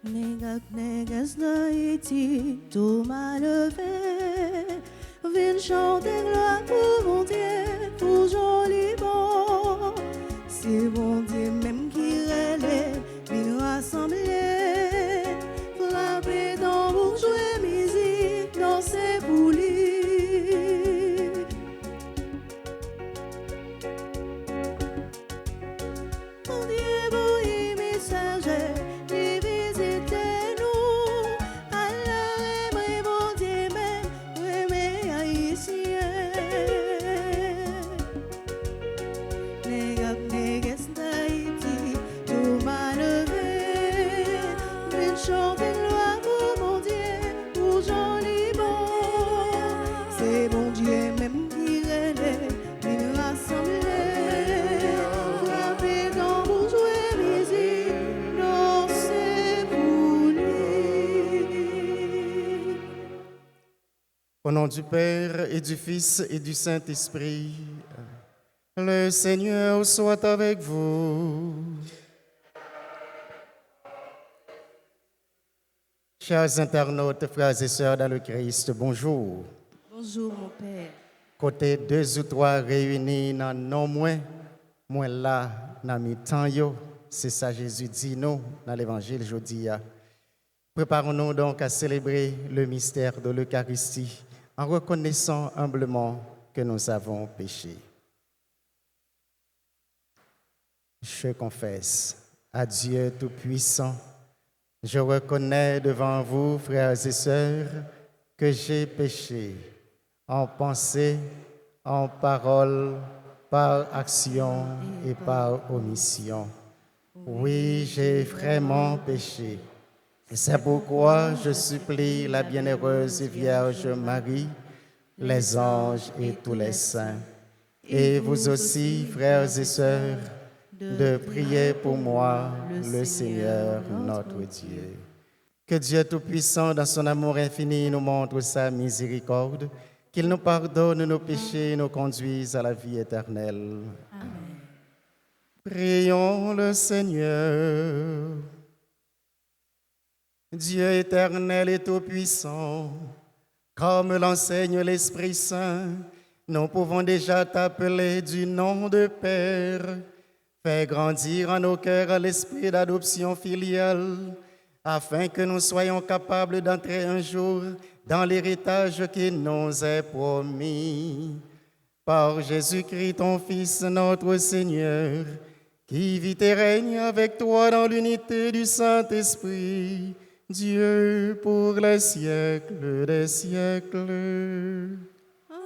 Negak neges d'Haïti, tout m'a levé. Viens chanter gloire pour mon Dieu, pour joli bon. C'est bon Dieu même qui relève, viens rassembler. Frapper dans pour jouer musique, danser pour lui. Mon Dieu, bouillie messager, lui visitez-nous. Alors, aimez mon Dieu, mais aimez haïtien. Les gars, négas d'Haïti, tout m'a levé. Viens chanter gloire pour mon Dieu, pour joli bon. C'est bon Dieu même qui relève, viens rassembler. Frapper dans pour jouer musique, danser pour lui. Au nom du Père et du Fils et du Saint-Esprit, le Seigneur soit avec vous. Chers internautes, frères et sœurs dans le Christ, bonjour. Bonjour mon Père. Côté 2 ou 3 réunis dans non moins là, dans mi temps yo, c'est ça Jésus dit nous dans l'évangile aujourd'hui. Préparons-nous donc à célébrer le mystère de l'Eucharistie en reconnaissant humblement que nous avons péché. Je confesse à Dieu Tout-Puissant, je reconnais devant vous, frères et sœurs, que j'ai péché en pensée, en parole, par action et par omission. Oui, j'ai vraiment péché. Et c'est pourquoi je supplie la bienheureuse Vierge Marie, les anges et tous les saints, et vous aussi, frères et sœurs, de prier pour moi, le Seigneur notre Dieu. Que Dieu Tout-Puissant, dans son amour infini, nous montre sa miséricorde, qu'il nous pardonne nos péchés et nous conduise à la vie éternelle. Amen. Prions le Seigneur. Dieu éternel et tout-puissant, comme l'enseigne l'Esprit Saint, nous pouvons déjà t'appeler du nom de Père. Fais grandir en nos cœurs l'esprit d'adoption filiale, afin que nous soyons capables d'entrer un jour dans l'héritage qui nous est promis. Par Jésus-Christ, ton Fils, notre Seigneur, qui vit et règne avec toi dans l'unité du Saint-Esprit, Dieu pour les siècles des siècles. Amen.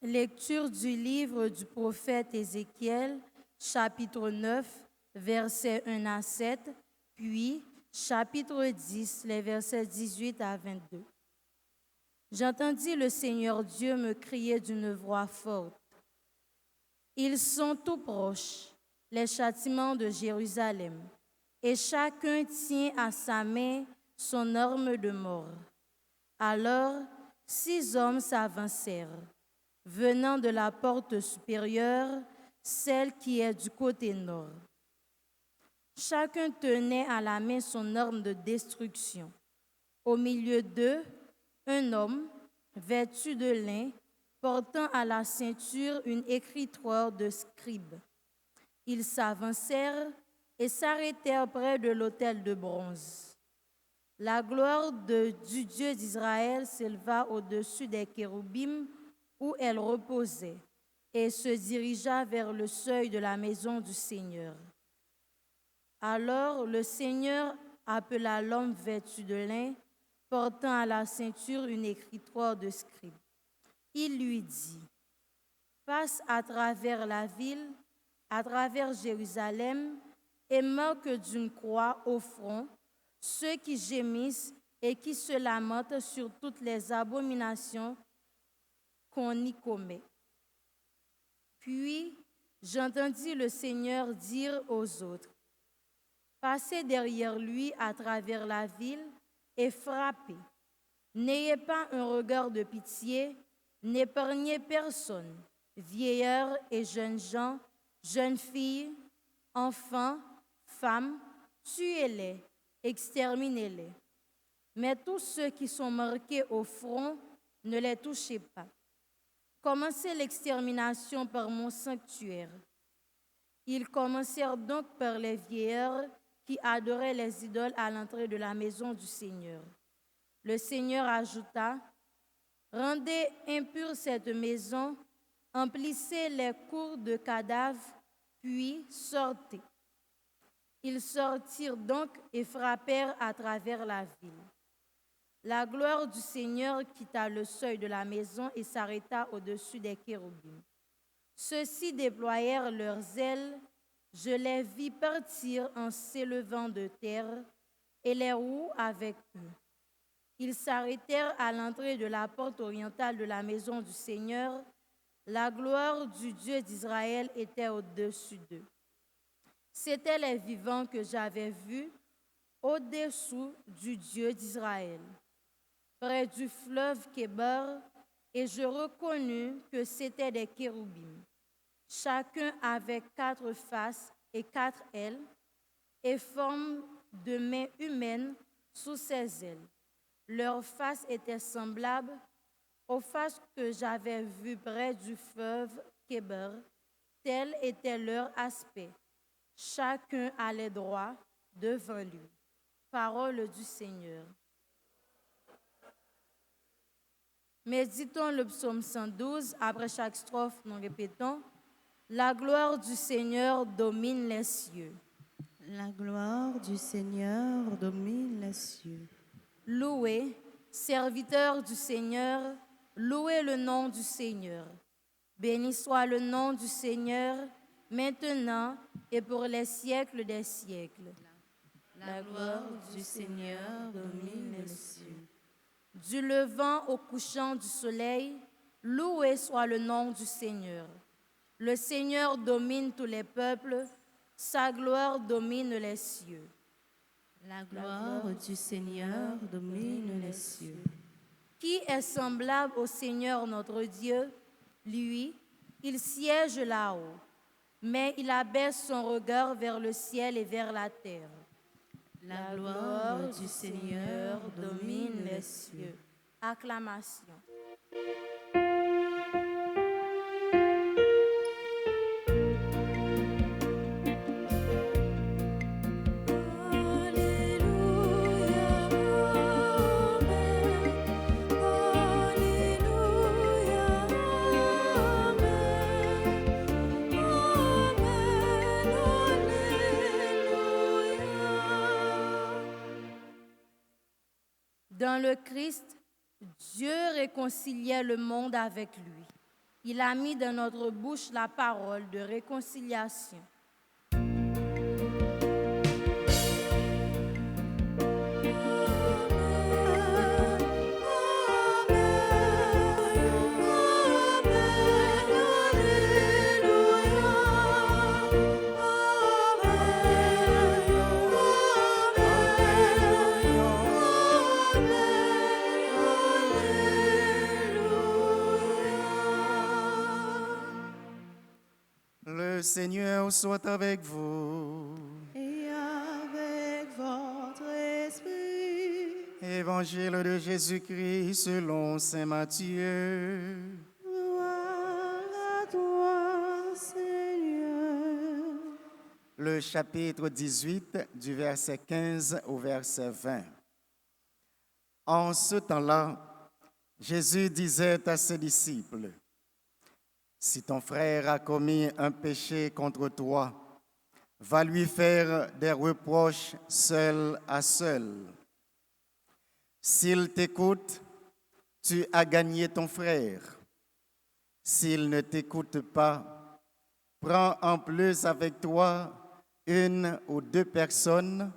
Lecture du livre du prophète Ézéchiel, chapitre 9, versets 1 à 7, puis chapitre 10, les versets 18 à 22. J'entendis le Seigneur Dieu me crier d'une voix forte. Ils sont tout proches, les châtiments de Jérusalem, et chacun tient à sa main son arme de mort. Alors 6 hommes s'avancèrent, venant de la porte supérieure, celle qui est du côté nord. Chacun tenait à la main son arme de destruction. Au milieu d'eux, un homme, vêtu de lin, portant à la ceinture une écritoire de scribe. Ils s'avancèrent et s'arrêtèrent près de l'autel de bronze. La gloire du Dieu d'Israël s'éleva au-dessus des chérubim où elle reposait et se dirigea vers le seuil de la maison du Seigneur. Alors le Seigneur appela l'homme vêtu de lin, portant à la ceinture une écritoire de scribe. Il lui dit, « Passe à travers la ville, à travers Jérusalem, et marque d'une croix au front ceux qui gémissent et qui se lamentent sur toutes les abominations qu'on y commet. » Puis j'entendis le Seigneur dire aux autres, « Passez derrière lui à travers la ville et frappez. N'ayez pas un regard de pitié, n'épargnez personne, vieillards et jeunes gens, jeunes filles, enfants, femmes, tuez-les, exterminez-les. Mais tous ceux qui sont marqués au front, ne les touchez pas. Commencez l'extermination par mon sanctuaire. » Ils commencèrent donc par les vieillards qui adoraient les idoles à l'entrée de la maison du Seigneur. Le Seigneur ajouta, « Rendez impure cette maison, emplissez les cours de cadavres, puis sortez. » Ils sortirent donc et frappèrent à travers la ville. La gloire du Seigneur quitta le seuil de la maison et s'arrêta au-dessus des kérubims. Ceux-ci déployèrent leurs ailes, je les vis partir en s'élevant de terre, et les roues avec eux. Ils s'arrêtèrent à l'entrée de la porte orientale de la maison du Seigneur. La gloire du Dieu d'Israël était au-dessus d'eux. C'étaient les vivants que j'avais vus au-dessous du Dieu d'Israël, près du fleuve Kébar, et je reconnus que c'étaient des kérubims. Chacun avait 4 faces et 4 ailes, et forme de mains humaines sous ses ailes. Leurs faces étaient semblables aux faces que j'avais vues près du fleuve Kébar. Tel était leur aspect. Chacun allait droit devant lui. Parole du Seigneur. Méditons le psaume 112. Après chaque strophe, nous répétons, « La gloire du Seigneur domine les cieux. » La gloire du Seigneur domine les cieux. Louez, serviteurs du Seigneur, louez le nom du Seigneur. Béni soit le nom du Seigneur, maintenant et pour les siècles des siècles. La gloire du Seigneur domine les cieux. Du levant au couchant du soleil, loué soit le nom du Seigneur. Le Seigneur domine tous les peuples, sa gloire domine les cieux. La gloire du Seigneur domine les cieux. Qui est semblable au Seigneur notre Dieu? Lui, il siège là-haut, mais il abaisse son regard vers le ciel et vers la terre. La gloire du Seigneur domine les cieux. Acclamation. Dans le Christ, Dieu réconciliait le monde avec lui. Il a mis dans notre bouche la parole de réconciliation. Le Seigneur soit avec vous. Et avec votre esprit. Évangile de Jésus-Christ selon saint Matthieu. Gloire à toi, Seigneur. Le chapitre 18, du verset 15 au verset 20. En ce temps-là, Jésus disait à ses disciples, « Si ton frère a commis un péché contre toi, va lui faire des reproches seul à seul. S'il t'écoute, tu as gagné ton frère. S'ils ne t'écoutent pas, prends en plus avec toi une ou deux personnes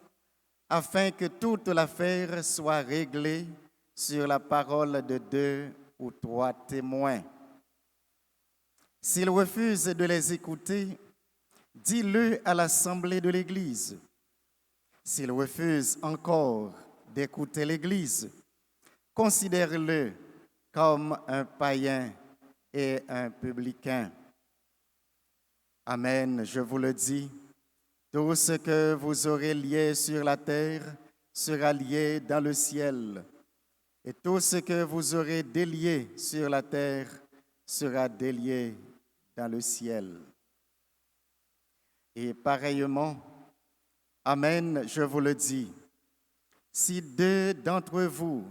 afin que toute l'affaire soit réglée sur la parole de 2 ou 3 témoins. S'ils refusent de les écouter, dis-le à l'assemblée de l'Église. S'ils refusent encore d'écouter l'Église, considère-le comme un païen et un publicain. Amen, je vous le dis, tout ce que vous aurez lié sur la terre sera lié dans le ciel, et tout ce que vous aurez délié sur la terre sera délié dans le ciel. Et pareillement, amen, je vous le dis, si 2 d'entre vous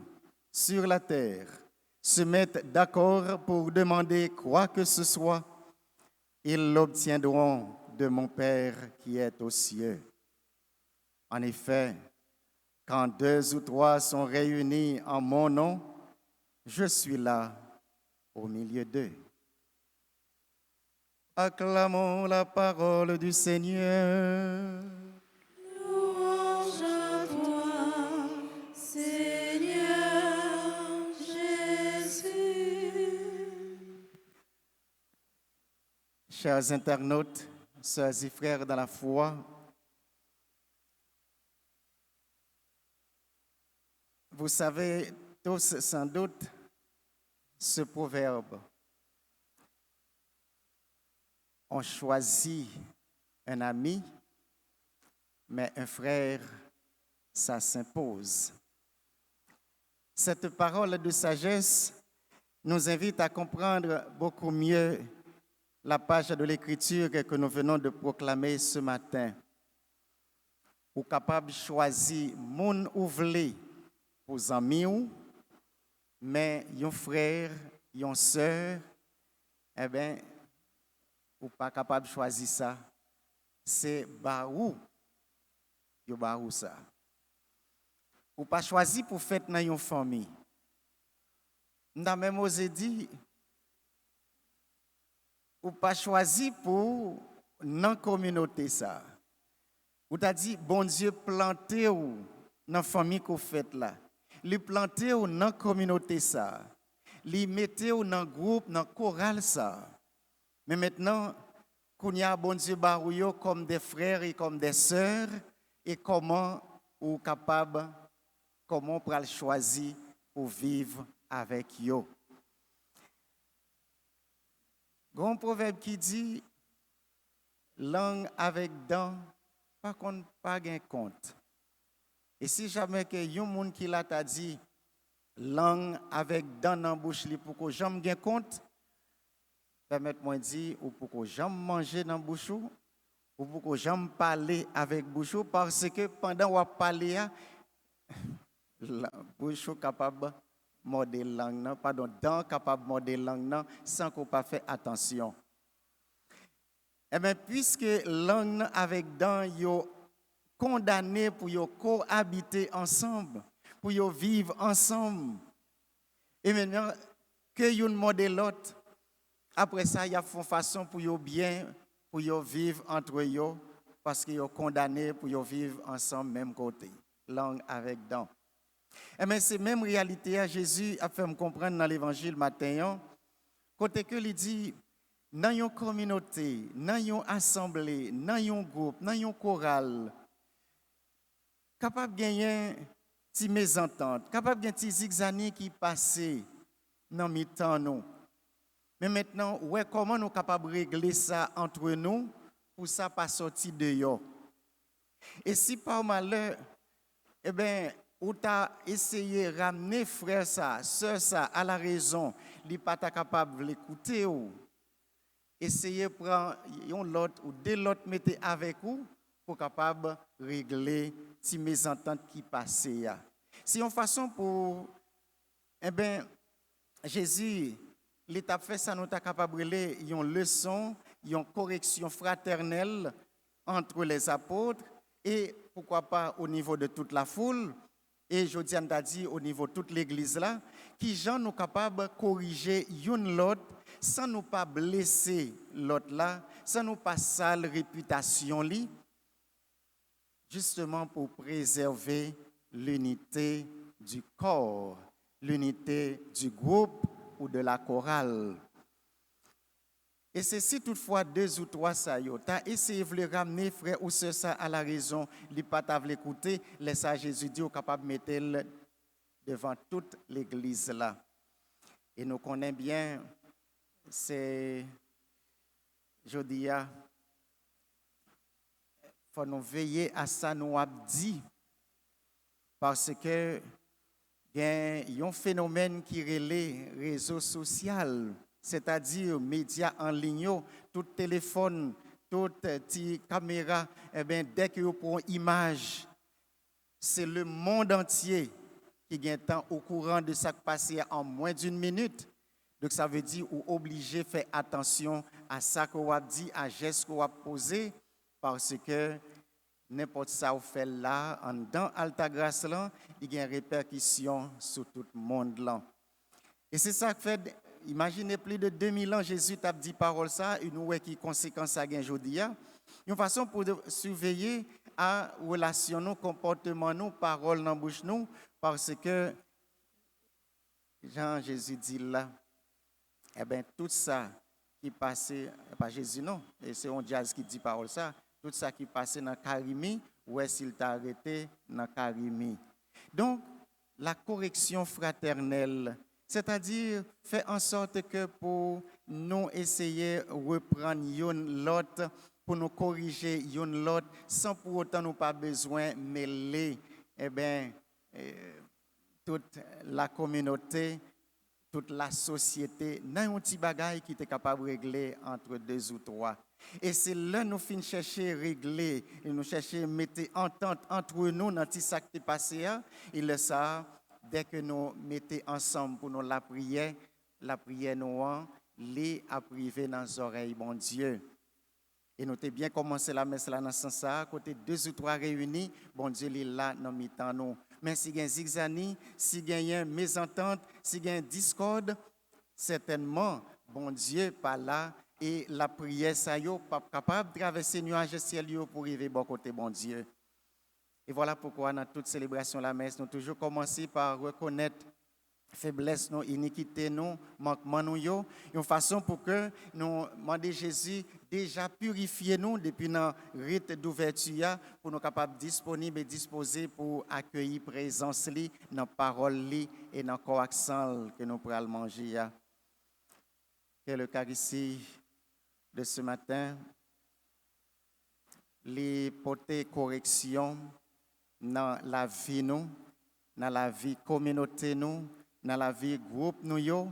sur la terre se mettent d'accord pour demander quoi que ce soit, ils l'obtiendront de mon Père qui est aux cieux. En effet, quand 2 ou 3 sont réunis en mon nom, je suis là au milieu d'eux. Acclamons la parole du Seigneur. Louange à toi, Seigneur Jésus. Chers internautes, sœurs et frères dans la foi, vous savez tous sans doute ce proverbe. On choisit un ami, mais un frère, ça s'impose. Cette parole de sagesse nous invite à comprendre beaucoup mieux la page de l'Écriture que nous venons de proclamer ce matin. Ou capable de choisir mon ouvlé pour amis, mais un frère, une sœur, eh bien, ou pas capable de choisir ça, c'est barou. Yo barou ça. Ou pas choisi pour faire dans une famille. N'a même osé dire, ou pas choisi pour dans communauté ça. Ou t'a dit bon Dieu planté ou dans famille qu'on fait là. Li planté ou dans communauté ça. Li metté ou dans groupe, dans chorale ça. Mais maintenant, qu'on y a bon Dieu barouyo comme des frères et comme des sœurs, et comment ou capable, comment on peut le choisir pour vivre avec eux. Grand proverbe qui dit, langue avec dents, par contre, pas gain compte. Et si jamais que y a un monde qui l'a t'a dit, langue avec dents dans la bouche, pour que j'aime gain compte, permettez-moi de dire, ou pour que j'aime manger dans la bouche, ou pour que j'aime parler avec la bouche, parce que pendant qu'on parle, la bouche est capable de morder la langue, pardon, dents capable de morder la langue sans qu'on pas fait attention. Eh bien, puisque langue avec dents, yo condamné pour yo cohabiter ensemble, pour yo vivre ensemble. Et maintenant, que yon morde l'autre, après ça, il y a une façon pour yo bien, pour yo vivre entre eux, parce que yo condamné pour yo vivre ensemble, même côté, langue avec dents. Et bien, c'est même réalité à Jésus a fait me comprendre dans l'évangile matin, côté que il dit, dans une communauté, dans une assemblée, dans un groupe, dans une chorale, capable de gagner des mésententes, capable de gagner des zigzanis qui passent dans le temps nous. Mais maintenant, comment nous sommes capables de régler ça entre nous pour ça pas sortir de yo. Et si par malheur, eh bien, ou t'as essayé de ramener frère ça, sœur ça à la raison, il n'est pas capable de l'écouter ou essayez de prendre l'autre ou deux l'autre mettez avec vous pour capable de régler ces mésententes qui passent. C'est une façon pour, eh bien, Jésus, l'étape fait ça, nous sommes capables de régler une leçon, une correction fraternelle entre les apôtres et pourquoi pas au niveau de toute la foule. Et je dis, au niveau de toute l'église là, qui gens nous capables de corriger une l'autre sans nous pas blesser l'autre là, sans nous pas sale réputation li, justement pour préserver l'unité du corps, l'unité du groupe ou de la chorale. Et c'est si toutefois 2 ou 3 ça yo, t'as essayé de le ramener frère ou sœur ça à la raison, li pas t'a l'écouter, laisse à Jésus dit au capable mettre devant toute l'église là. Et nous connaissons bien c'est Jodia faut nous veiller à ça nous a dit parce que il y a un phénomène qui relève les réseaux sociaux, c'est-à-dire médias en ligne, tout téléphone, toute caméra, eh bien, dès que vous prenez une image, c'est le monde entier qui gagne temps au courant de ce qui passe en moins d'1 minute. Donc ça veut dire ou obligé de faire attention à ça que vous avez dit, à geste que vous avez posé, parce que n'importe ça vous fait là, en dans Alta Grace là, il y a une répercussion sur tout le monde là. Et c'est ça que fait, imaginez plus de 2000 ans, Jésus t'a dit parole ça, une ouais qui conséquence ça gagne aujourd'hui. Une façon pour surveiller à relation nous, comportement nous, parole dans bouche nous, parce que Jean Jésus dit là, eh bien tout ça qui passait, pas Jésus non, et c'est un jazz qui dit parole ça. Tout ça qui passait dans Karimi, ou est-ce qu'il t'a arrêté dans Karimi. Donc, la correction fraternelle, c'est-à-dire faire en sorte que pour nous essayer de reprendre l'autre, pour nous corriger l'autre, sans pour autant nous pas besoin de mêler toute la communauté, toute la société, dans un petit bagage qui est capable de régler entre 2 ou 3. Et c'est là que nous finissons chercher à régler, et nous chercher à mettre entente entre nous dans tout ça qui est passé. Et le ça, dès que nous mettons ensemble pour nous la prière nous les à priver dans les oreilles, bon Dieu. Et nous avons bien commencé la messe là dans ce sens, côté 2 ou 3 réunis, bon Dieu est là dans mi-temps nous. Mais si il y a zigzani, si il y a mésentente, si il y a discorde, certainement, bon Dieu pas là. Et la prière, ça n'est pas capable de traverser le nuage ciel pour arriver bon côté, bon Dieu. Et voilà pourquoi, dans toute célébration de la messe, nous toujours commencer par reconnaître faiblesse, nos iniquités, nos manquements, une façon pour que nous demandions Jésus déjà purifier nous depuis notre rite d'ouverture pour nous capables disponibles et disposés pour accueillir présence li, dans parole li et dans coaxant que nous pourrons manger. Que l'Eucharistie de ce matin, les porter correction dans la vie nous, dans la vie communauté nous, dans la vie groupe nous yo,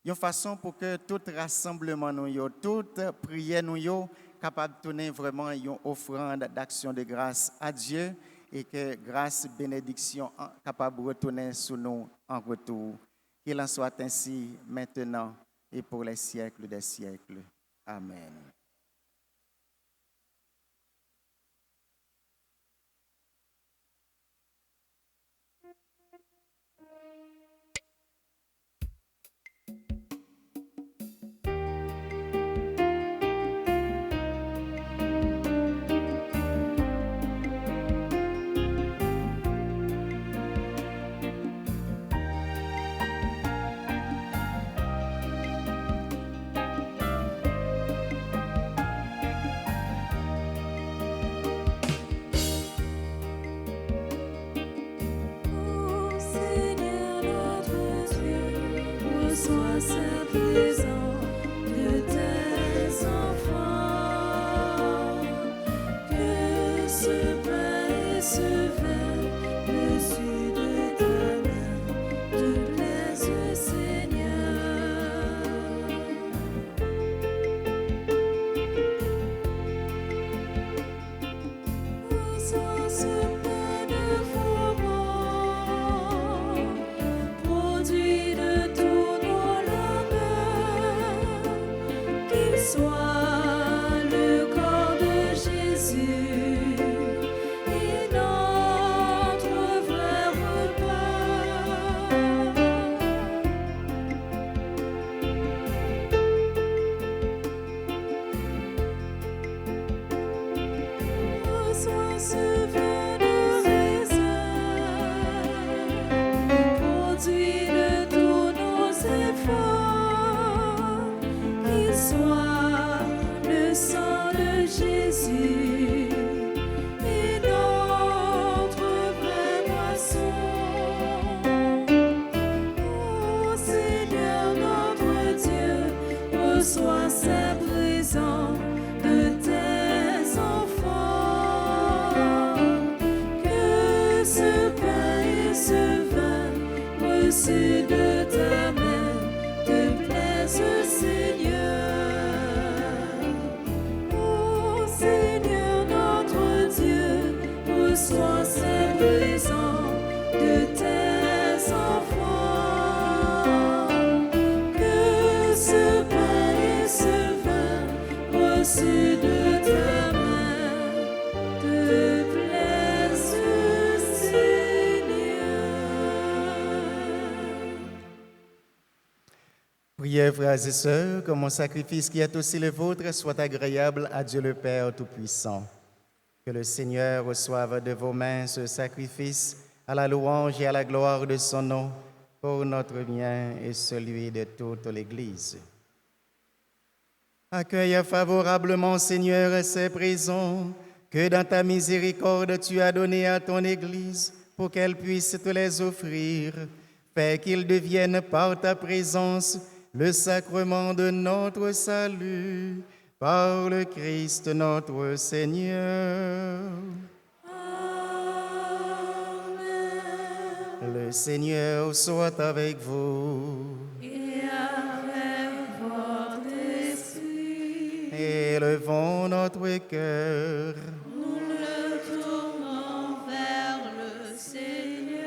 une façon pour que tout rassemblement nous yo, toute prière nous yo, capable de tourner vraiment une offrande d'action de grâce à Dieu et que grâce bénédiction capable de retourner sur nous en retour. Qu'il en soit ainsi maintenant et pour les siècles des siècles. Amen. reçois le sang de Jésus et notre vraie moisson. Ô Seigneur notre Dieu, reçois sa présence de tes enfants. Que ce pain et ce vin reçus de ta main te plaisent, Seigneur. Ô Seigneur notre Dieu, reçois cette présence de tes enfants. Que ce pain et ce vin reçus de ta main te plaisent, Seigneur. Priez, frères et sœurs, que mon sacrifice qui est aussi le vôtre soit agréable à Dieu le Père Tout-Puissant. Que le Seigneur reçoive de vos mains ce sacrifice à la louange et à la gloire de son nom, pour notre bien et celui de toute l'Église. Accueille favorablement, Seigneur, ces présents que dans ta miséricorde tu as donnés à ton Église pour qu'elle puisse te les offrir. Fais qu'ils deviennent par ta présence le sacrement de notre salut, par le Christ notre Seigneur. Le Seigneur soit avec vous. Et avec votre esprit, Élevons notre cœur. nous le tournons vers le Seigneur.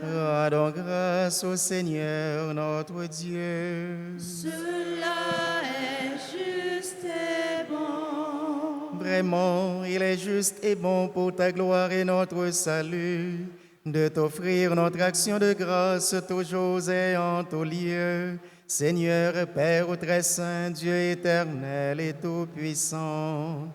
Rendons grâce au Seigneur notre Dieu. Cela est juste et bon. Vraiment, il est juste et bon pour ta gloire et notre salut de t'offrir notre action de grâce toujours et en tout lieu. Seigneur, Père très saint, Dieu éternel et tout-puissant,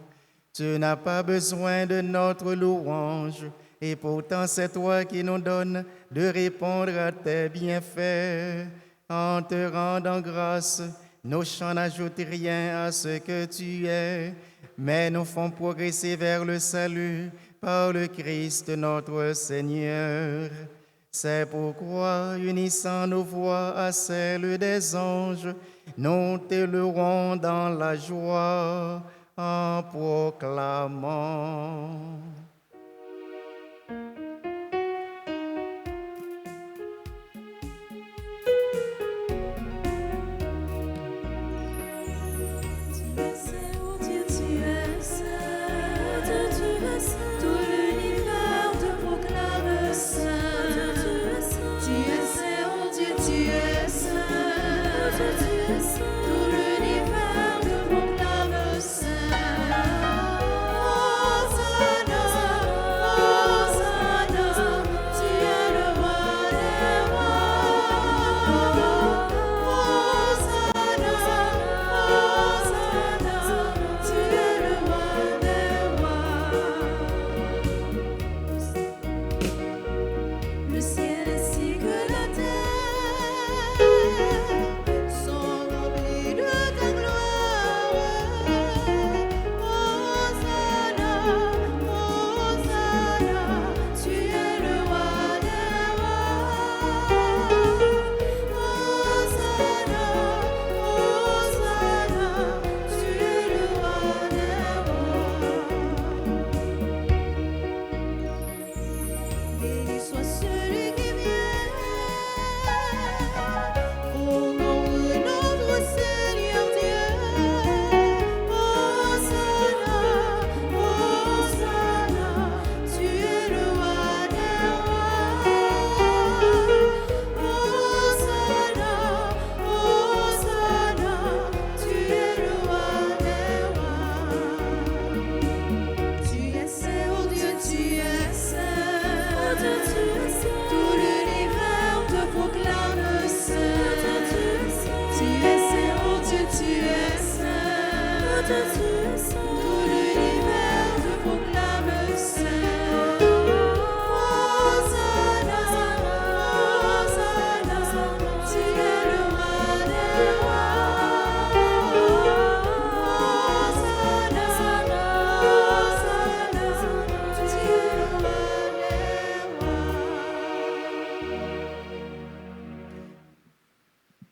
tu n'as pas besoin de notre louange, et pourtant c'est toi qui nous donnes de répondre à tes bienfaits. En te rendant grâce, nos chants n'ajoutent rien à ce que tu es, mais nous font progresser vers le salut par le Christ notre Seigneur. C'est pourquoi, unissant nos voix à celles des anges, nous te louerons dans la joie en proclamant. Hosanna.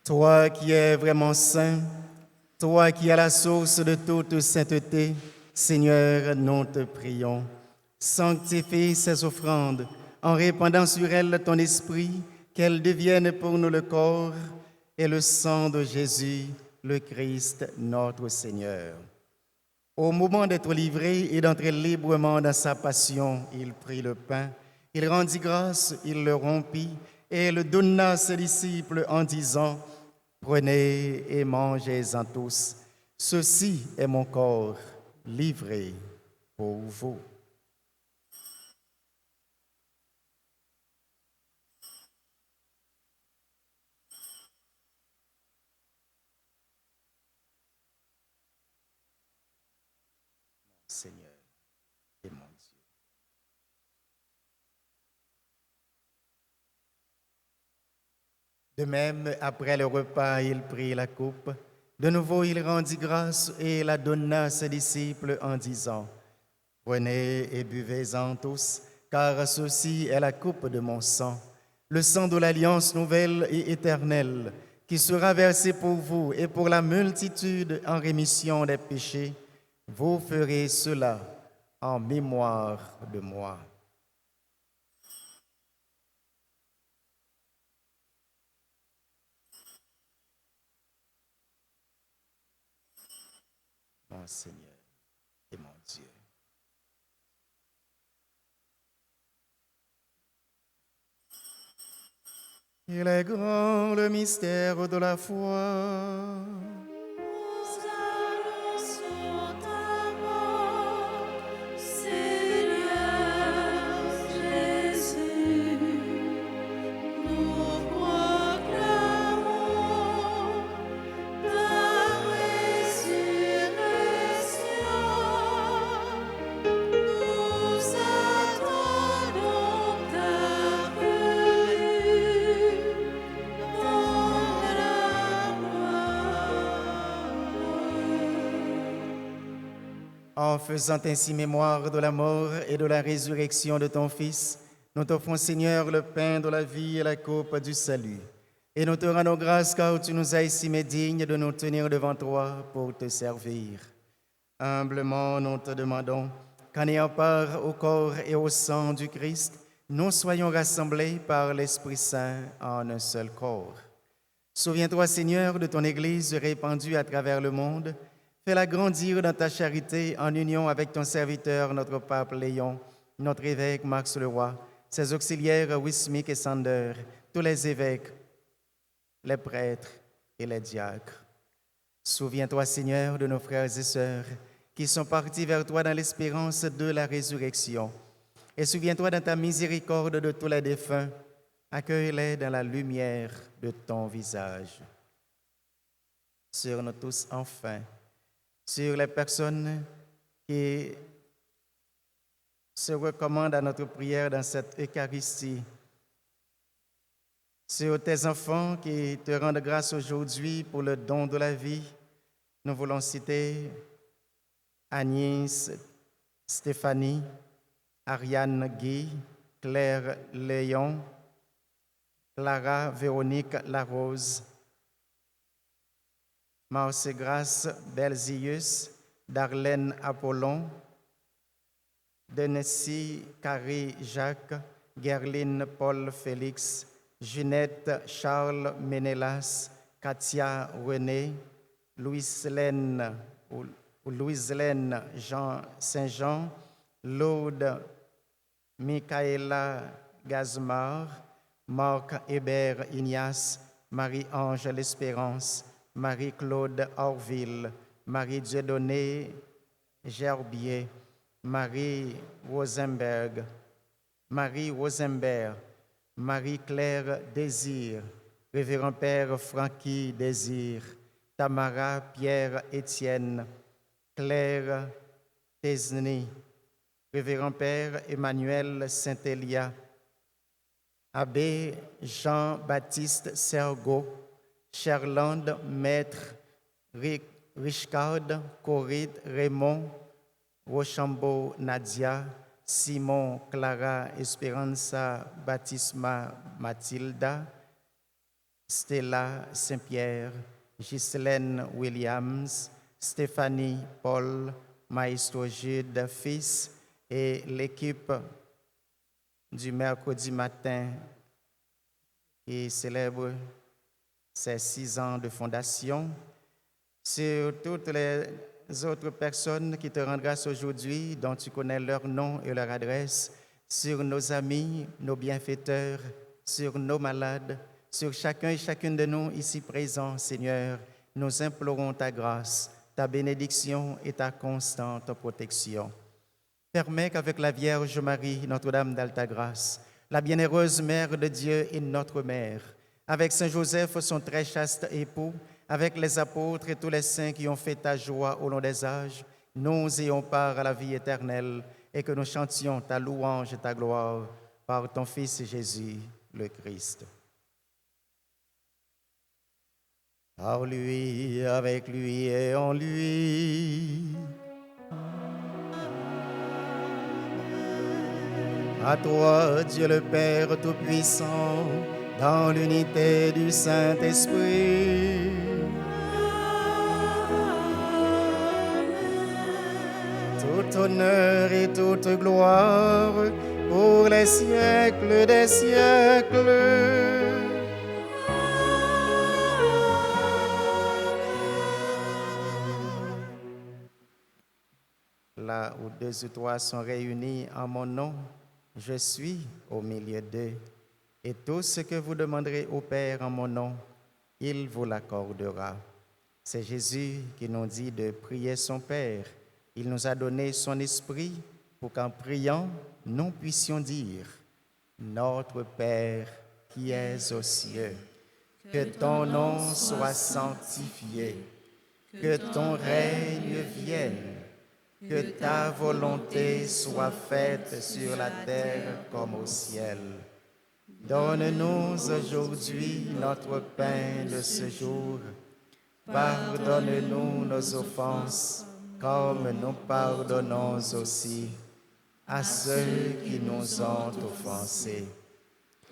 Toi qui es vraiment saint, toi qui es la source de toute sainteté, Seigneur, nous te prions. Sanctifie ces offrandes en répandant sur elles ton esprit, qu'elles deviennent pour nous le corps et le sang de Jésus, le Christ, notre Seigneur. Au moment d'être livré et d'entrer librement dans sa passion, il prit le pain, il rendit grâce, il le rompit et le donna à ses disciples en disant: Prenez et mangez-en tous. Ceci est mon corps livré pour vous. Seigneur et mon Dieu. De même, après le repas, il prit la coupe. De nouveau, il rendit grâce et la donna à ses disciples en disant: Prenez et buvez-en tous, car ceci est la coupe de mon sang, le sang de l'alliance nouvelle et éternelle, qui sera versé pour vous et pour la multitude en rémission des péchés. Vous ferez cela en mémoire de moi. Mon Seigneur et mon Dieu. Il est grand le mystère de la foi. En faisant ainsi mémoire de la mort et de la résurrection de ton Fils, nous t'offrons, Seigneur, le pain de la vie et la coupe du salut. Et nous te rendons grâce car tu nous as estimés dignes de nous tenir devant toi pour te servir. Humblement, nous te demandons qu'en ayant part au corps et au sang du Christ, nous soyons rassemblés par l'Esprit Saint en un seul corps. Souviens-toi, Seigneur, de ton Église répandue à travers le monde. Fais-la grandir dans ta charité en union avec ton serviteur, notre pape Léon, notre évêque Max Leroy, ses auxiliaires Wismik et Sander, tous les évêques, les prêtres et les diacres. Souviens-toi, Seigneur, de nos frères et sœurs qui sont partis vers toi dans l'espérance de la résurrection. Et souviens-toi dans ta miséricorde de tous les défunts. Accueille-les dans la lumière de ton visage. Sur nous tous, enfin, sur les personnes qui se recommandent à notre prière dans cette Eucharistie, sur tes enfants qui te rendent grâce aujourd'hui pour le don de la vie. Nous voulons citer Agnès, Stéphanie, Ariane Guy, Claire Léon, Clara Véronique Larose, Marce Grace Belzius, Darlène Apollon, Denessie Carrie Jacques, Gerline Paul Félix, Junette Charles Ménélas, Katia René, Louise-Hélène Jean Saint-Jean, Laude Michaela Gazmar, Marc Hébert Ignace, Marie-Ange L'Espérance, Marie-Claude Orville, Marie-Dieudonnée Gerbier, Marie Rosenberg, Marie-Claire Désir, Révérend Père Francky Désir, Tamara Pierre Étienne, Claire Tesny, Révérend Père Emmanuel Saint-Élia, Abbé Jean-Baptiste Sergo, Cherlande Maître, Richcard, Coride Raymond, Rochambeau Nadia, Simon, Clara, Esperanza, Baptisma, Mathilda, Stella, Saint-Pierre, Ghislaine Williams, Stéphanie, Paul, Maestro Jude, fils, et l'équipe du mercredi matin qui célèbre ses 6 ans de fondation, sur toutes les autres personnes qui te rendent grâce aujourd'hui, dont tu connais leur nom et leur adresse, sur nos amis, nos bienfaiteurs, sur nos malades, sur chacun et chacune de nous ici présents, Seigneur, nous implorons ta grâce, ta bénédiction et ta constante protection. Permets qu'avec la Vierge Marie, Notre-Dame d'Alta Grâce, la bienheureuse Mère de Dieu et notre Mère, avec Saint Joseph, son très chaste époux, avec les apôtres et tous les saints qui ont fait ta joie au long des âges, nous ayons part à la vie éternelle et que nous chantions ta louange et ta gloire par ton Fils Jésus, le Christ. Par lui, avec lui et en lui. À toi, Dieu le Père Tout-Puissant, dans l'unité du Saint-Esprit. Tout honneur et toute gloire pour les siècles des siècles. Là où 2 ou 3 sont réunis en mon nom, je suis au milieu d'eux. Et tout ce que vous demanderez au Père en mon nom, il vous l'accordera. C'est Jésus qui nous dit de prier son Père. Il nous a donné son esprit pour qu'en priant, nous puissions dire « Notre Père qui es aux cieux, que ton nom soit sanctifié, que ton règne vienne, que ta volonté soit faite sur la terre comme au ciel. Donne-nous aujourd'hui notre pain de ce jour. Pardonne-nous nos offenses, comme nous pardonnons aussi à ceux qui nous ont offensés.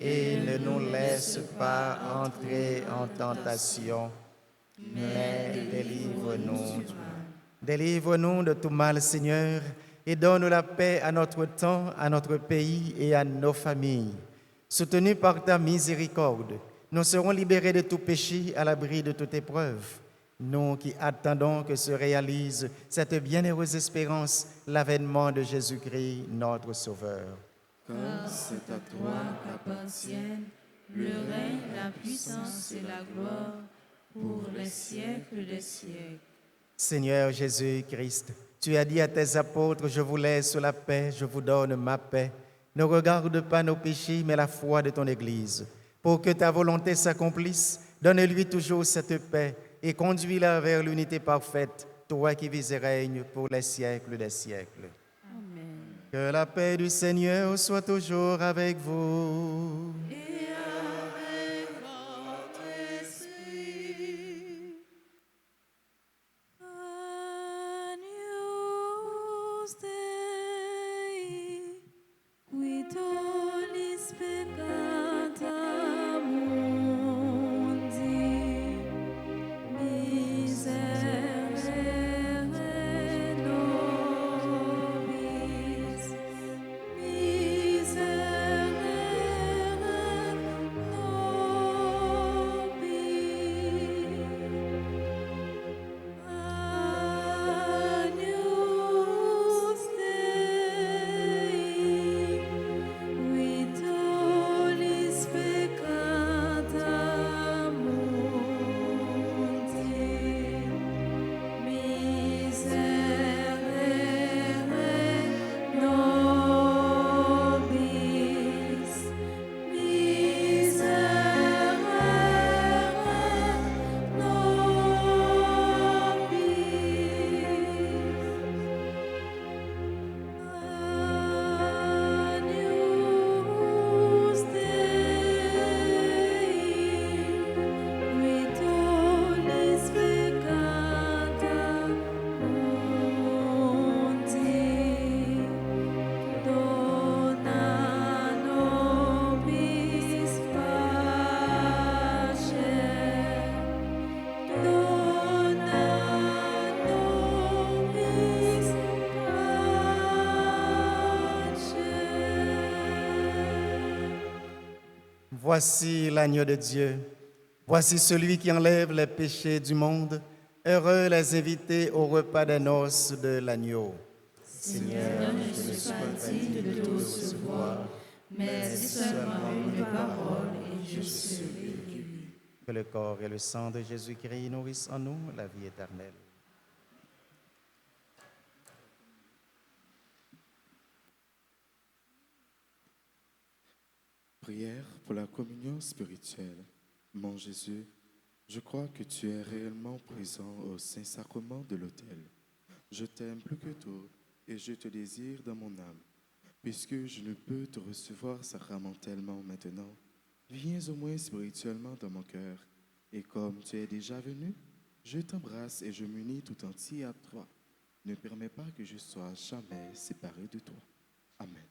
Et ne nous laisse pas entrer en tentation, mais délivre-nous. Délivre-nous de tout mal, Seigneur, et donne la paix à notre temps, à notre pays et à nos familles. Soutenus par ta miséricorde, nous serons libérés de tout péché, à l'abri de toute épreuve. Nous qui attendons que se réalise cette bienheureuse espérance, l'avènement de Jésus-Christ, notre Sauveur. Car c'est à toi qu'appartiennent le règne, la puissance et la gloire pour les siècles des siècles. Seigneur Jésus-Christ, tu as dit à tes apôtres, je vous laisse la paix, je vous donne ma paix. Ne regarde pas nos péchés, mais la foi de ton Église. Pour que ta volonté s'accomplisse, donne-lui toujours cette paix et conduis-la vers l'unité parfaite, toi qui vis et règnes pour les siècles des siècles. Amen. Que la paix du Seigneur soit toujours avec vous. Et avec votre esprit. Agnus Dei, qui tollis peccata mundi, miserere nobis, miserere Voici l'agneau de Dieu. Voici celui qui enlève les péchés du monde. Heureux les invités au repas des noces de l'agneau. Seigneur, je ne suis pas digne de te recevoir, mais dis seulement une parole et je serai guéri. Que le corps et le sang de Jésus-Christ nourrissent en nous la vie éternelle. Prière pour la communion spirituelle. Mon Jésus, je crois que tu es réellement présent au Saint-Sacrement de l'autel. Je t'aime plus que tout et je te désire dans mon âme. Puisque je ne peux te recevoir sacramentellement maintenant, viens au moins spirituellement dans mon cœur. Et comme tu es déjà venu, je t'embrasse et je m'unis tout entier à toi. Ne permets pas que je sois jamais séparé de toi. Amen.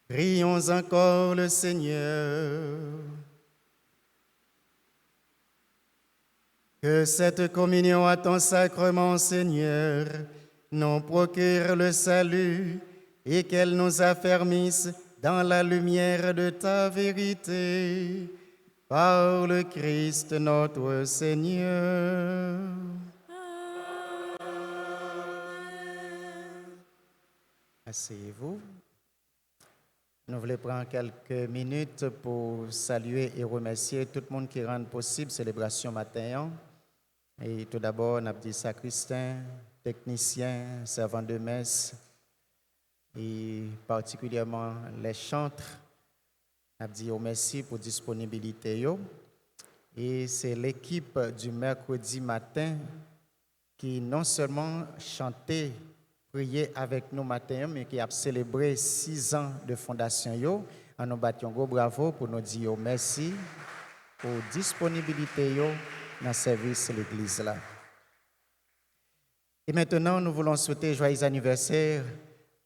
Prions encore le Seigneur. Que cette communion à ton sacrement, Seigneur, nous procure le salut et qu'elle nous affermisse dans la lumière de ta vérité. Par le Christ notre Seigneur. Asseyez-vous. Nous voulons prendre quelques minutes pour saluer et remercier tout le monde qui rend possible la célébration matin. Et tout d'abord, on a dit sacristain, technicien, servant de messe, et particulièrement les chantres. On a dit merci pour la disponibilité. Et c'est l'équipe du mercredi matin qui non seulement chantait, prié avec nous matin, mais qui a célébré 6 ans de fondation. En nous battions gros bravo pour nous dire merci pour la disponibilité dans le service de l'Église. Et maintenant, nous voulons souhaiter joyeux anniversaire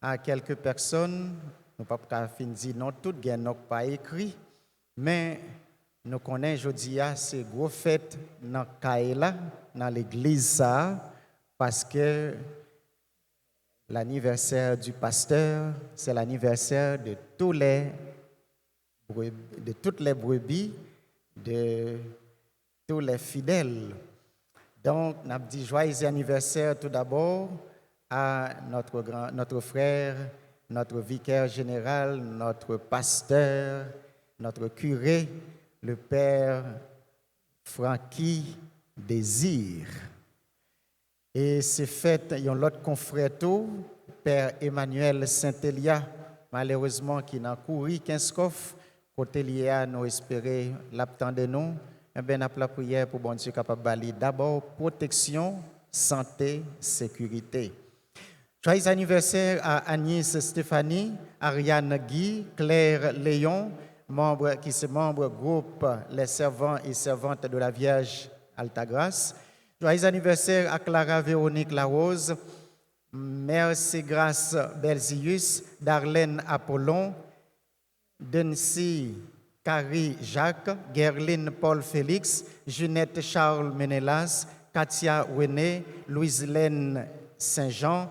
à quelques personnes. Nous ne pouvons pas finir non toutes, nous pas écrit, mais nous connaissons aujourd'hui ces gros fêtes dans Kaila, dans l'église, parce que l'anniversaire du pasteur, c'est l'anniversaire de toutes les brebis, de tous les fidèles. Donc, nous avons dit joyeux anniversaire tout d'abord à notre frère, notre vicaire général, notre pasteur, notre curé, le père Francky Désir. Et ces fêtes, il y a l'autre confrère, père Emmanuel Saint-Elia, malheureusement qui n'a couru 15 coffres, côté lié nous espérer l'attendre nous. Eh bien, nous avons la prière pour bon Dieu capable de d'abord protection, santé, sécurité. Joyeux anniversaire à Agnès Stéphanie, Ariane Guy, Claire Léon, qui sont membres du groupe Les Servants et Servantes de la Vierge Altagrace. Joyeux anniversaire à Clara Véronique Larose, Merci Grâce Belzius, Darlène Apollon, Dency Carrie Jacques, Gerline Paul Félix, Junette Charles Menelas, Katia René, Louise-Hélène Saint-Jean,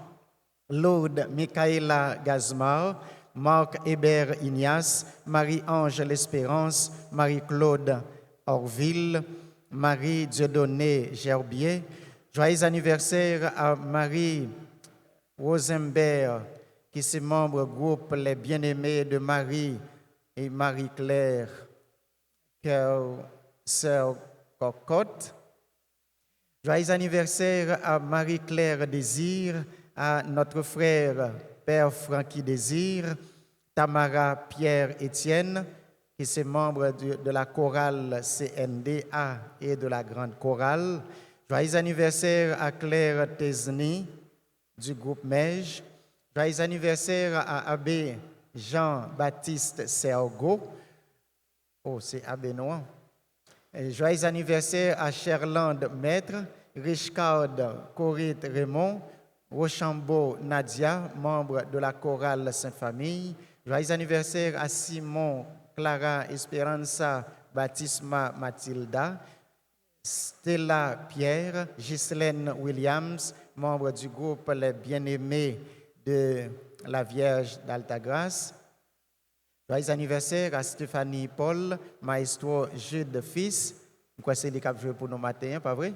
Laude Michaela Gazmar, Marc Hébert Ignace, Marie-Ange L'Espérance, Marie-Claude Orville, Marie Dieudonné Gerbier. Joyeux anniversaire à Marie Rosenberg, qui est membre du groupe Les Bien-Aimés de Marie et Marie-Claire, Sœur Cocotte. Joyeux anniversaire à Marie-Claire Désir, à notre frère Père Francky Désir, Tamara Pierre-Étienne, qui est membre de la chorale CNDA et de la grande chorale. Joyeux anniversaire à Claire Tesny du groupe MEJ. Joyeux anniversaire à Abbé Jean-Baptiste Sergo. Oh, c'est Abbé Noir. Joyeux anniversaire à Cherlande Maître, Richcard Corite Raymond, Rochambeau Nadia, membre de la chorale Sainte-Famille. Joyeux anniversaire à Simon Clara Esperanza Baptisma Mathilda, Stella Pierre, Ghislaine Williams, membres du groupe Les Bien-Aimés de la Vierge d'Altagrace. Joyeux anniversaire à Stéphanie Paul, maestro Jude Fils. Je crois que c'est les qui joué pour nous matin, pas vrai?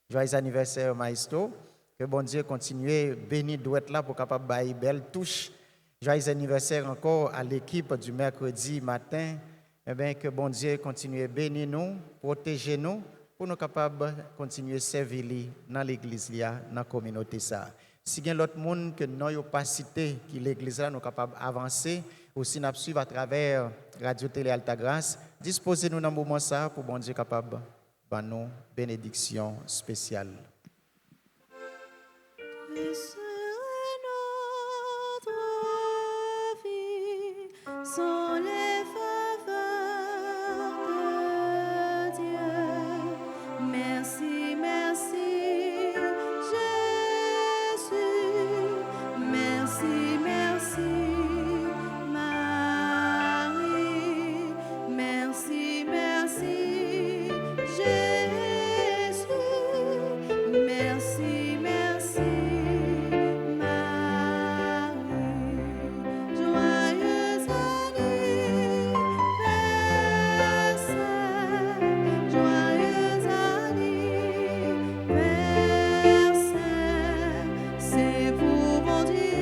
Joyeux anniversaire, maestro. Que bon Dieu continue béni doit être là pour capable bailler belle touche. Joyeux anniversaire encore à l'équipe du mercredi matin. Eh bien, que bon Dieu continue bénir nous, protéger nous, pour nous capables de continuer à servir dans l'église, dans la communauté. Si il y a d'autres monde que nous n'avons pas cité, qui l'église là, nous capables d'avancer, aussi nous suivre à travers Radio Télé Altagrace, disposez-nous dans ce moment ça pour bon Dieu capable de nous bénédiction spéciale. Sont les faveurs de Dieu. Merci, merci, Jésus. Merci, merci, Marie. Merci, merci, Jésus. Merci, merci, Marie. Joyeux c'est vous mon Dieu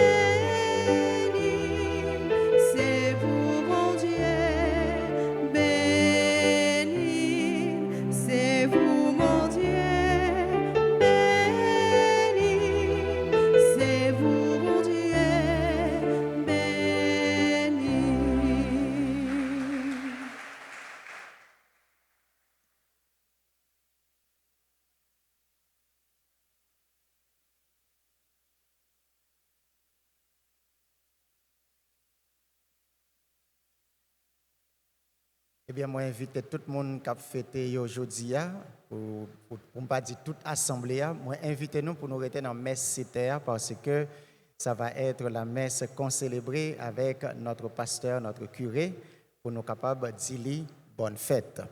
béni, c'est vous mon Dieu béni, c'est vous mon Dieu béni, c'est vous mon Dieu béni. Eh bien, moi, invite tout le monde qui a fêté aujourd'hui, pour ne pas dire toute assemblée, moi, invitez-nous pour nous rester dans la messe CTA parce que ça va être la messe qu'on célébrer avec notre pasteur, notre curé, pour nous capables de dire bonne fête.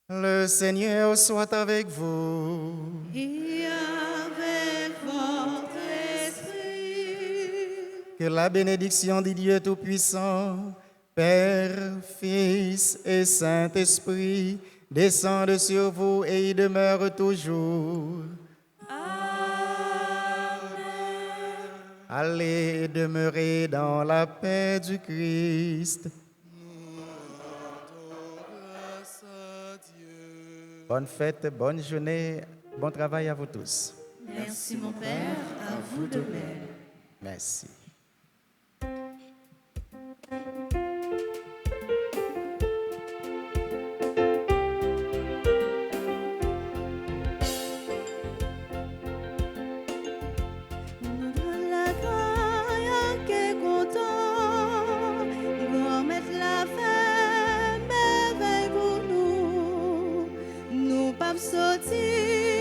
Le Seigneur soit avec vous. Et avec votre esprit, Que la bénédiction de Dieu Tout-Puissant, Père, Fils et Saint-Esprit, descende sur vous et y demeure toujours. Allez demeurer dans la paix du Christ. Bonne fête, bonne journée, bon travail à vous tous. Merci mon Père, à vous de même. Merci. nous donne la gloire qui est content, va mettre la fin, merveille pour nous, nous pas sortir.